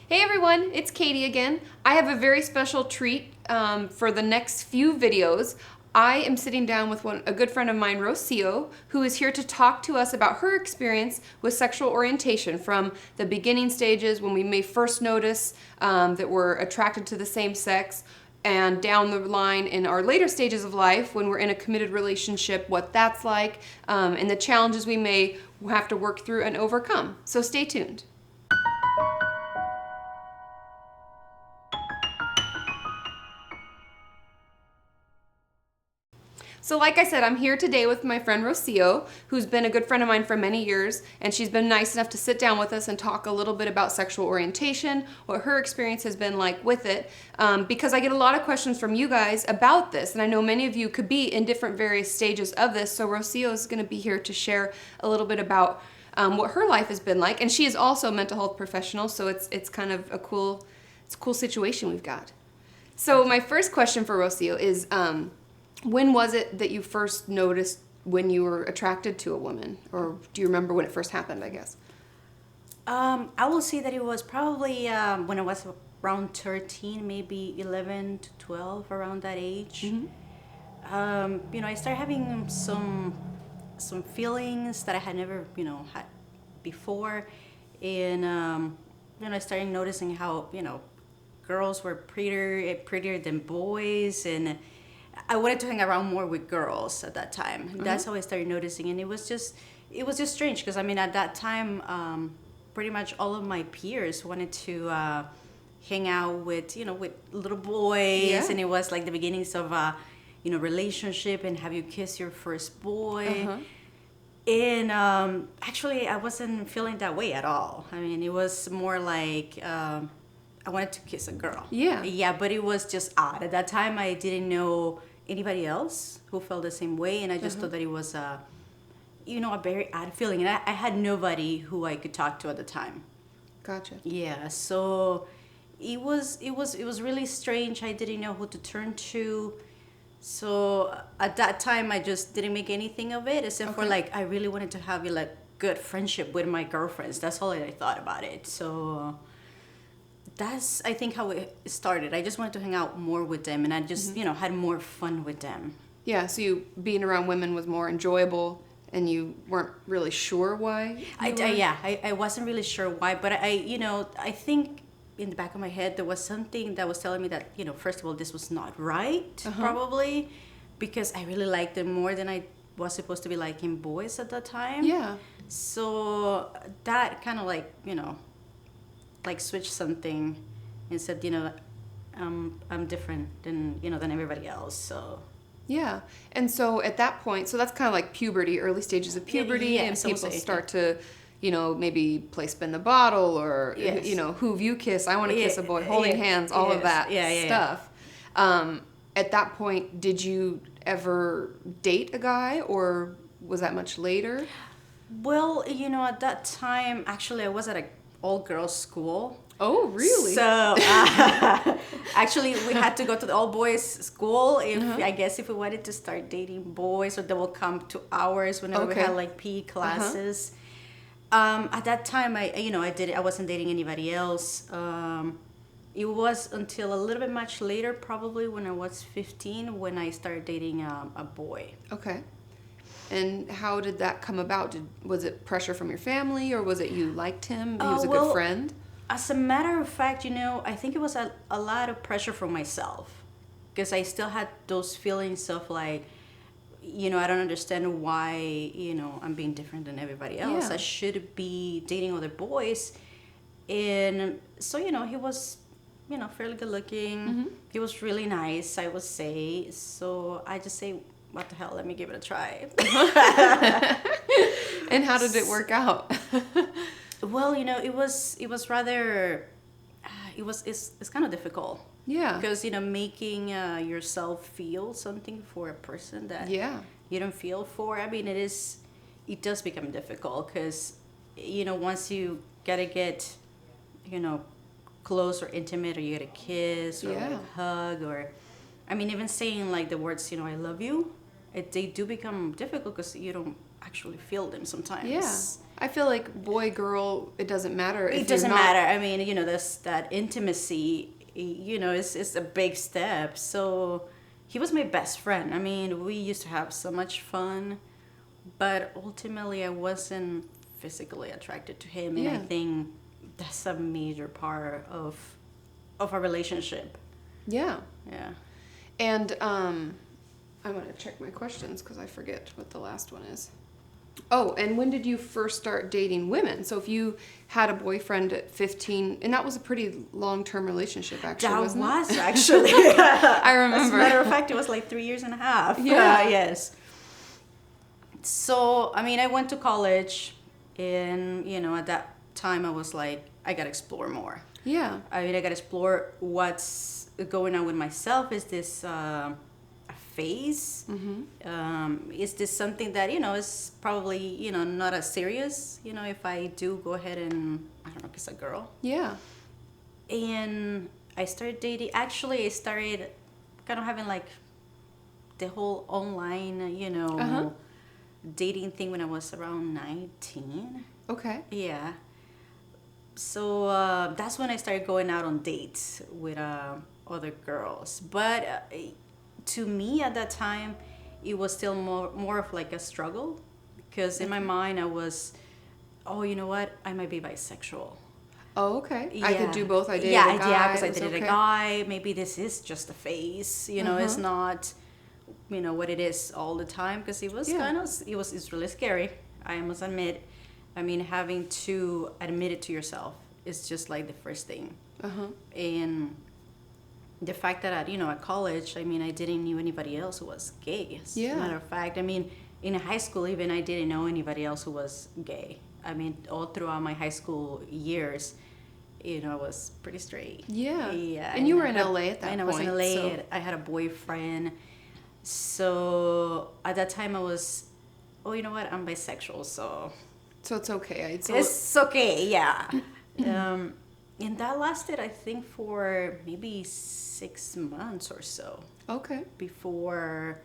Hey everyone, it's Katie again. I have a very special treat for the next few videos. I am sitting down with a good friend of mine, Rocio, who is here to talk to us about her experience with sexual orientation from the beginning stages when we may first notice that we're attracted to the same sex, and down the line in our later stages of life when we're in a committed relationship, what that's like, and the challenges we may have to work through and overcome. So stay tuned. So like I said, I'm here today with my friend Rocio, who's been a good friend of mine for many years, and she's been nice enough to sit down with us and talk a little bit about sexual orientation, what her experience has been like with it, because I get a lot of questions from you guys about this, and I know many of you could be in different various stages of this, so Rocio is going to be here to share a little bit about what her life has been like, and she is also a mental health professional, so it's kind of a cool situation we've got. So my first question for Rocio is, when was it that you first noticed when you were attracted to a woman? Or do you remember when it first happened, I guess? I will say that it was probably when I was around 13, maybe 11 to 12, around that age. I started having some feelings that I had never, had before. And, I started noticing how, girls were prettier than boys. And I wanted to hang around more with girls at that time. That's how I started noticing, and it was just strange because at that time, pretty much all of my peers wanted to hang out with with little boys, and it was like the beginnings of a relationship and have you kiss your first boy. And actually, I wasn't feeling that way at all. It was more like I wanted to kiss a girl. Yeah, but it was just odd. At that time, I didn't know anybody else who felt the same way, and I just thought that it was a very odd feeling, and I had nobody who I could talk to at the time. Gotcha. Yeah, so it was really strange. I didn't know who to turn to. So at that time, I just didn't make anything of it, except for I really wanted to have a good friendship with my girlfriends. That's all I thought about it. So that's, I think, how it started. I just wanted to hang out more with them, and I just, had more fun with them. Yeah, so you being around women was more enjoyable, and you weren't really sure why? I wasn't really sure why, but I think in the back of my head there was something that was telling me that, first of all, this was not right, probably, because I really liked them more than I was supposed to be liking boys at that time. Yeah. So that kind of switched something and said, I'm different than everybody else. So yeah. And so at that point, so that's kind of like puberty, early stages of puberty, and people start to, maybe play spin the bottle, or, who you kiss, I want to kiss a boy, holding hands, all of that stuff. At that point, did you ever date a guy, or was that much later? Well, at that time, actually, I was at an all-girls school. Oh, really? So actually, we had to go to the all-boys school if we wanted to start dating boys, or they will come to ours whenever we had PE classes. At that time, I wasn't dating anybody else. It was until a little bit much later, probably when I was 15, when I started dating a boy. Okay. And how did that come about? Was it pressure from your family, or was it you liked him? He was a good friend? As a matter of fact, I think it was a lot of pressure from myself, because I still had those feelings of I don't understand why, I'm being different than everybody else. Yeah. I should be dating other boys. And so, he was, fairly good looking. He was really nice, I would say. So I just say, what the hell, let me give it a try. And how did it work out? Well, it was rather, it's kind of difficult. Yeah. Because, making yourself feel something for a person that you don't feel for, it does become difficult, because, once you gotta get, close or intimate, or you get a kiss, or a hug, or, even saying the words, I love you, they do become difficult, because you don't actually feel them sometimes. Yeah. I feel like boy, girl, it doesn't matter. It doesn't matter. I mean, that intimacy, is a big step. So he was my best friend. I mean, we used to have so much fun, but ultimately I wasn't physically attracted to him. And I think that's a major part of our relationship. Yeah. Yeah. And I'm going to check my questions because I forget what the last one is. Oh, and when did you first start dating women? So if you had a boyfriend at 15, and that was a pretty long-term relationship, actually, wasn't it? Actually. I remember. As a matter of fact, it was like 3 years and a half. Yeah. Yes. So, I mean, I went to college, and, at that time, I was like, I got to explore more. Yeah. I mean, I got to explore what's going on with myself. Is this a phase? Mm-hmm. Is this something that, is probably, not as serious, if I do go ahead and, I don't know, kiss a girl? Yeah. And I started dating. Actually, I started kind of having like the whole online, dating thing when I was around 19. Okay. Yeah. So that's when I started going out on dates with other girls. But to me at that time, it was still more of like a struggle, because in my mind I was, oh, you know what? I might be bisexual. Oh, okay. Yeah. I could do both. I dated a guy. Yeah, because I It was dated okay. a guy. Maybe this is just a phase. It's not, what it is all the time. Because it was it's really scary. I must admit. I mean, having to admit it to yourself is just like the first thing. And the fact that at college, I mean, I didn't know anybody else who was gay. As a matter of fact, I mean, in high school even, I didn't know anybody else who was gay. I mean, all throughout my high school years, I was pretty straight. Yeah. Yeah. And you were in LA at that point. And I was in LA. So. I had a boyfriend. So at that time I was, oh, you know what? I'm bisexual, so it's okay. It's okay, yeah. And that lasted, I think, for maybe 6 months or so. Okay. Before,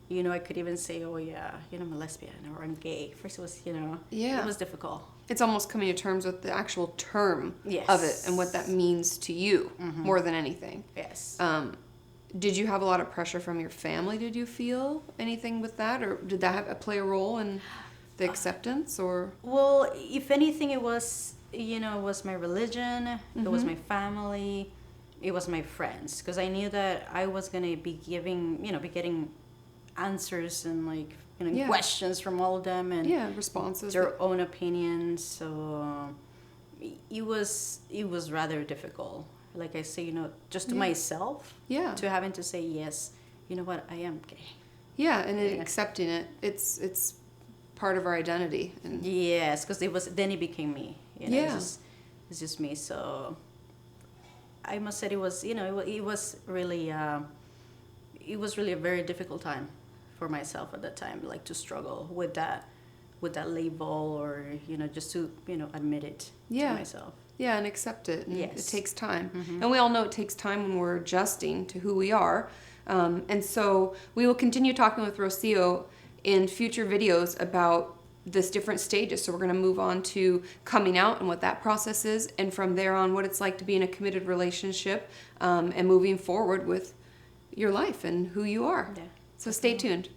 I could even say, oh, yeah, I'm a lesbian or I'm gay. First it was, Yeah. it was difficult. It's almost coming to terms with the actual term of it and what that means to you more than anything. Yes. Did you have a lot of pressure from your family? Did you feel anything with that? Or did that play a role in the acceptance? Or Well, if anything, it was, it was my religion, it was my family, it was my friends. Because I knew that I was going to be getting answers and like, questions from all of them. And responses. Their own opinions. So it was rather difficult. Like I say, just to myself. Yeah. To having to say, yes, you know what, I am gay. Yeah, and accepting it. It's part of our identity. And yes, because it became me. It's just me. So I must say it was, it was really a very difficult time for myself at that time, like to struggle with that label, or just to admit it to myself. Yeah, and accept it. And yes. It takes time. And we all know it takes time when we're adjusting to who we are. And so we will continue talking with Rocio in future videos about this different stages. So we're going to move on to coming out and what that process is, and from there on what it's like to be in a committed relationship, and moving forward with your life and who you are. Yeah. So stay tuned.